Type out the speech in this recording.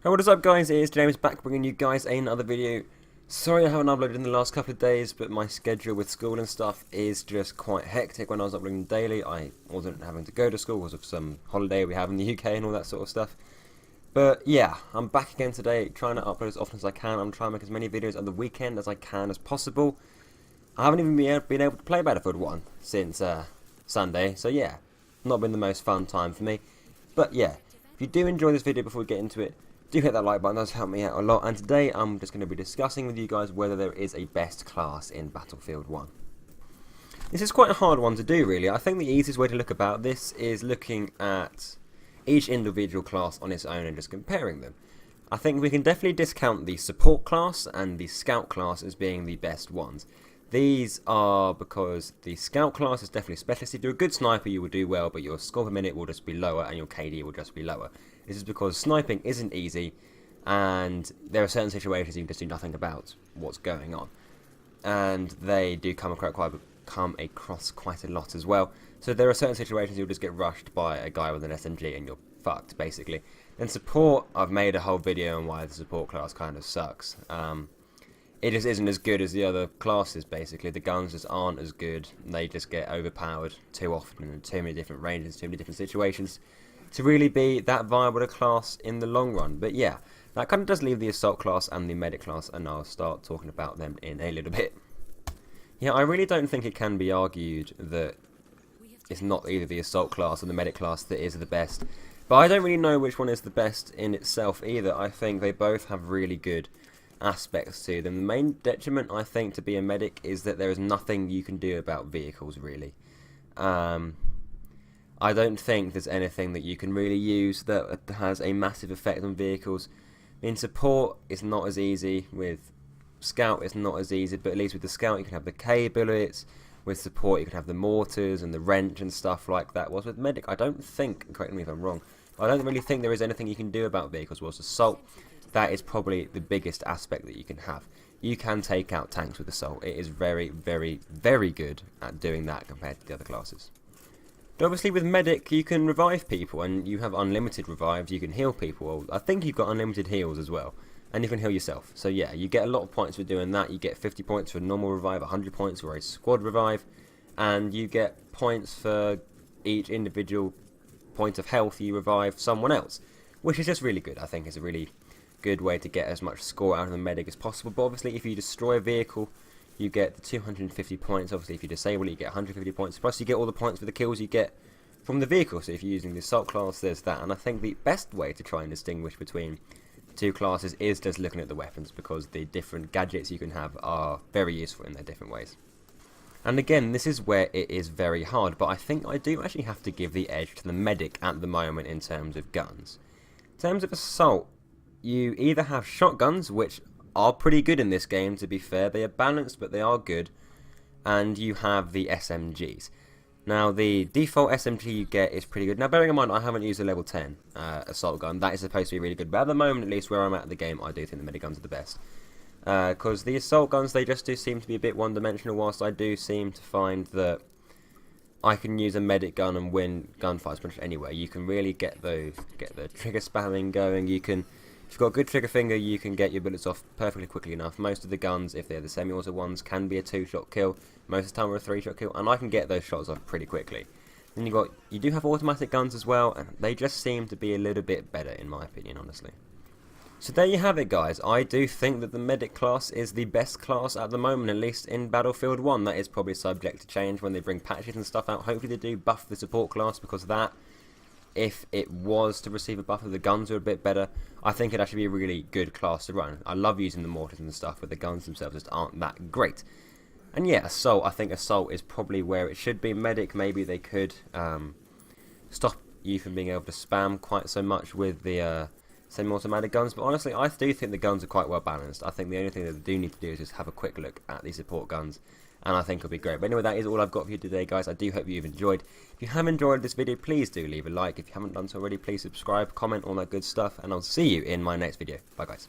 Hey, what is up guys, it is James back bringing you guys another video. Sorry I haven't uploaded in the last couple of days, but my schedule with school and stuff is just quite hectic. When I was uploading daily, I wasn't having to go to school because of some holiday we have in the UK and all that sort of stuff. But yeah, I'm back again today, trying to upload as often as I can. I'm trying to make as many videos on the weekend as I can as possible. I haven't even been able to play Battlefield 1 since Sunday, so yeah, not been the most fun time for me. But yeah, if you do enjoy this video before we get into it, do hit that like button, that does help me out a lot. And today I'm just going to be discussing with you guys whether there is a best class in Battlefield 1. This is quite a hard one to do really. I think the easiest way to look about this is looking at each individual class on its own and just comparing them. I think we can definitely discount the support class and the scout class as being the best ones. These are because the scout class is definitely a specialist. If you're a good sniper you will do well, but your score per minute will just be lower and your KD will just be lower. This is because sniping isn't easy and there are certain situations you can just do nothing about what's going on. And they do come across quite a lot as well. So there are certain situations you'll just get rushed by a guy with an SMG and you're fucked basically. And support, I've made a whole video on why the support class kind of sucks. It just isn't as good as the other classes basically. The guns just aren't as good. They just get overpowered too often in too many different ranges, too many different situations to really be that viable a class in the long run. But yeah, that kind of does leave the assault class and the medic class, and I'll start talking about them in a little bit. Yeah, I really don't think it can be argued that it's not either the assault class or the medic class that is the best. But I don't really know which one is the best in itself either. I think they both have really good aspects to them. The main detriment I think to be a medic is that there is nothing you can do about vehicles really. I don't think there's anything that you can really use that has a massive effect on vehicles. In support, it's not as easy. With scout, it's not as easy, but at least with the scout, you can have the K bullets. With support, you can have the mortars and the wrench and stuff like that. Whilst with medic, I don't think, correct me if I'm wrong, I don't really think there is anything you can do about vehicles. Whilst assault, that is probably the biggest aspect that you can have. You can take out tanks with assault. It is very, very, very good at doing that compared to the other classes. But obviously with medic you can revive people and you have unlimited revives, you can heal people. I think you've got unlimited heals as well, and you can heal yourself. So yeah, you get a lot of points for doing that. You get 50 points for a normal revive, 100 points for a squad revive, and you get points for each individual point of health you revive someone else, which is just really good. I think it's a really good way to get as much score out of the medic as possible. But obviously if you destroy a vehicle, you get the 250 points. Obviously if you disable it you get 150 points, plus you get all the points for the kills you get from the vehicle. So if you're using the assault class, there's that. And I think the best way to try and distinguish between the two classes is just looking at the weapons, because the different gadgets you can have are very useful in their different ways. And again, this is where it is very hard, but I think I do actually have to give the edge to the medic at the moment in terms of guns. In terms of assault, you either have shotguns, which are pretty good in this game, to be fair. They are balanced, but they are good. And you have the SMGs. Now, the default SMG you get is pretty good. Now, bearing in mind, I haven't used a level 10 assault gun. That is supposed to be really good. But at the moment, at least where I'm at in the game, I do think the medic guns are the best. Because the assault guns, they just do seem to be a bit one-dimensional, whilst I do seem to find that I can use a medic gun and win gunfights pretty much anywhere. You can really get the trigger spamming going. You can... If you've got a good trigger finger, you can get your bullets off perfectly quickly enough. Most of the guns, if they're the semi-auto ones, can be a 2-shot kill. Most of the time we're a 3-shot kill, and I can get those shots off pretty quickly. Then you do have automatic guns as well, and they just seem to be a little bit better in my opinion, honestly. So there you have it guys. I do think that the medic class is the best class at the moment, at least in Battlefield 1. That is probably subject to change when they bring patches and stuff out. Hopefully they do buff the support class, because that, if it was to receive a buff of the guns are a bit better, I think it'd actually be a really good class to run. I love using the mortars and stuff, but the guns themselves just aren't that great. And yeah, assault, I think assault is probably where it should be. Medic, maybe they could stop you from being able to spam quite so much with the semi-automatic guns, but honestly I do think the guns are quite well balanced. I think the only thing that they do need to do is just have a quick look at the support guns, and I think it'll be great. But anyway, that is all I've got for you today guys. I do hope you've enjoyed. If you have enjoyed this video, please do leave a like. If you haven't done so already, please subscribe, comment, all that good stuff, and I'll see you in my next video. Bye guys.